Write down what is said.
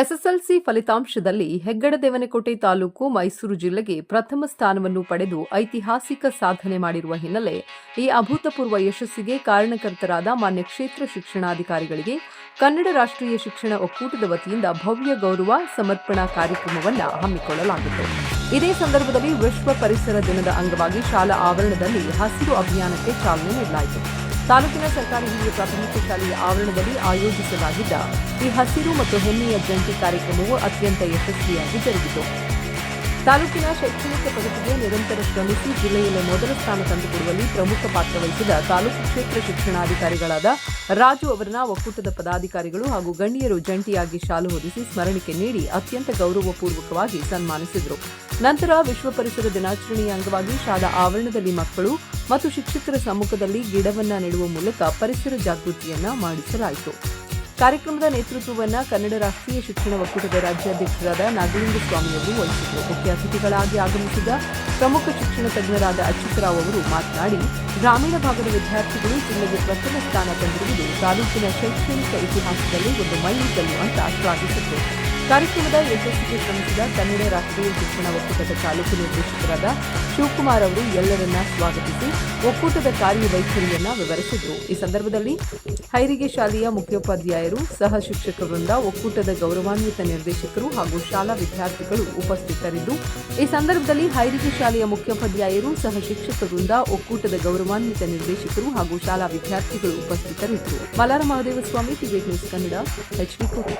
SSLC ಫಲಿತಾಂಶದಲ್ಲಿ ಹೆಗ್ಗಡದೇವನಕೋಟೆ ತಾಲೂಕು ಮೈಸೂರು ಜಿಲ್ಲೆಗೆ ಪ್ರಥಮ ಸ್ಥಾನವನ್ನು ಪಡೆದು ಐತಿಹಾಸಿಕ ಸಾಧನೆ ಮಾಡಿರುವ ಹಿನ್ನೆಲೆ ಈ ಅಭೂತಪೂರ್ವ ಯಶಸ್ಸಿಗೆ ಕಾರಣಕರ್ತರಾದ ಮಾನ್ಯ ಕ್ಷೇತ್ರ ಶಿಕ್ಷಣಾಧಿಕಾರಿಗಳಿಗೆ ಕನ್ನಡ ರಾಷ್ಟ್ರೀಯ ಶಿಕ್ಷಣ ಒಕ್ಕೂಟದ ವತಿಯಿಂದ ಭವ್ಯ ಗೌರವ ಸಮರ್ಪಣಾ ಕಾರ್ಯಕ್ರಮವನ್ನು ಹಮ್ಮಿಕೊಳ್ಳಲಾಗಿತ್ತು. ಇದೇ ಸಂದರ್ಭದಲ್ಲಿ ವಿಶ್ವ ಪರಿಸರ ದಿನದ ಅಂಗವಾಗಿ ಶಾಲಾ ಆವರಣದಲ್ಲಿ ಹಸಿರು ಅಭಿಯಾನಕ್ಕೆ ಚಾಲನೆ ನೀಡಲಾಯಿತು. ತಾಲೂಕಿನ ಸರ್ಕಾರಿ ಹಿರಿಯ ಪ್ರಾಥಮಿಕ ಶಾಲೆಯ ಆವರಣದಲ್ಲಿ ಆಯೋಜಿಸಲಾಗಿದ್ದ ಈ ಹಸಿರು ಮತ್ತು ಹೆಮ್ಮೆಯ ಜಂಟಿ ಕಾರ್ಯಕ್ರಮವು ಅತ್ಯಂತ ಯಶಸ್ವಿಯಾಗಿ ಜರುಗಿತು. ತಾಲೂಕಿನ ಶೈಕ್ಷಣಿಕ ಪ್ರಗತಿಗೆ ನಿರಂತರ ಶ್ರಮಿಸಿ ಜಿಲ್ಲೆಯಲ್ಲಿ ಮೊದಲ ಸ್ಥಾನ ತಂದುಕೊಡುವಲ್ಲಿ ಪ್ರಮುಖ ಪಾತ್ರ ವಹಿಸಿದ ತಾಲೂಕು ಕ್ಷೇತ್ರ ಶಿಕ್ಷಣಾಧಿಕಾರಿಗಳಾದ ರಾಜು ಅವರನ್ನ ಒಕ್ಕೂಟದ ಪದಾಧಿಕಾರಿಗಳು ಹಾಗೂ ಗಣ್ಯರು ಜಂಟಿಯಾಗಿ ಶಾಲು ಹೊದಿಸಿ ಸ್ಮರಣಿಕೆ ನೀಡಿ ಅತ್ಯಂತ ಗೌರವಪೂರ್ವಕವಾಗಿ ಸನ್ಮಾನಿಸಿದರು. ನಂತರ ವಿಶ್ವ ಪರಿಸರ ದಿನಾಚರಣೆಯ ಅಂಗವಾಗಿ ಶಾಲಾ ಆವರಣದಲ್ಲಿ ಮಕ್ಕಳು ಮತ್ತು ಶಿಕ್ಷಕರ ಸಮ್ಮುಖದಲ್ಲಿ ಗಿಡವನ್ನ ನೆಡುವ ಮೂಲಕ ಪರಿಸರ ಜಾಗೃತಿಯನ್ನ ಮಾಡಿಸಲಾಯಿತು. ಕಾರ್ಯಕ್ರಮದ ನೇತೃತ್ವವನ್ನು ಕನ್ನಡ ರಾಷ್ಟ್ರೀಯ ಶಿಕ್ಷಣ ಒಕ್ಕೂಟದ ರಾಜ್ಯಾಧ್ಯಕ್ಷರಾದ ನಾಗಲಿಂಗಸ್ವಾಮಿಯವರು ವಹಿಸಿದರು. ಮುಖ್ಯ ಅತಿಥಿಗಳಾಗಿ ಆಗಮಿಸಿದ ಪ್ರಮುಖ ಶಿಕ್ಷಣ ತಜ್ಞರಾದ ಅಚ್ಯುತರಾವ್ ಅವರು ಮಾತನಾಡಿ, ಗ್ರಾಮೀಣ ಭಾಗದ ವಿದ್ಯಾರ್ಥಿಗಳು ಜಿಲ್ಲೆಗೆ ಪ್ರಥಮ ಸ್ಥಾನ ತಂದಿರುವುದು ತಾಲೂಕಿನ ಶೈಕ್ಷಣಿಕ ಇತಿಹಾಸದಲ್ಲಿ ಒಂದು ಮೈಲಿಗಲ್ಲು ಅಂತ ಶ್ಲಾಘಿಸಿದರು. ಕಾರ್ಯಕ್ರಮದ ಯಶಸ್ಸಿಗೆ ಶ್ರಮಿಸಿದ ಕನ್ನಡ ರಾಷ್ಟ್ರೀಯ ಶಿಕ್ಷಣ ಒಕ್ಕೂಟದ ತಾಲೂಕು ನಿರ್ದೇಶಕರಾದ ಶಿವಕುಮಾರ್ ಅವರು ಎಲ್ಲರನ್ನ ಸ್ವಾಗತಿಸಿ ಒಕ್ಕೂಟದ ಕಾರ್ಯವೈಖರಿಯನ್ನ ವಿವರಿಸಿದರು. ಈ ಸಂದರ್ಭದಲ್ಲಿ ಹೈರಿಗೆ ಶಾಲೆಯ ಮುಖ್ಯೋಪಾಧ್ಯಾಯರು, ಸಹ ಶಿಕ್ಷಕ ವೃಂದ, ಒಕ್ಕೂಟದ ಗೌರವಾನ್ವಿತ ನಿರ್ದೇಶಕರು ಹಾಗೂ ಶಾಲಾ ವಿದ್ಯಾರ್ಥಿಗಳು ಉಪಸ್ಥಿತರಿದ್ದು, ಈ ಸಂದರ್ಭದಲ್ಲಿ ಹೈರಿಗೆ ಶಾಲೆಯ ಮುಖ್ಯೋಪಾಧ್ಯಾಯರು, ಸಹ ಶಿಕ್ಷಕ ವೃಂದ, ಒಕ್ಕೂಟದ ಗೌರವಾನ್ವಿತ ನಿರ್ದೇಶಕರು ಹಾಗೂ ಶಾಲಾ ವಿದ್ಯಾರ್ಥಿಗಳು ಉಪಸ್ಥಿತರಿದ್ದರು. Malara Mahadevaswamy, TV news Kannada, HD ಕೋಟೆ.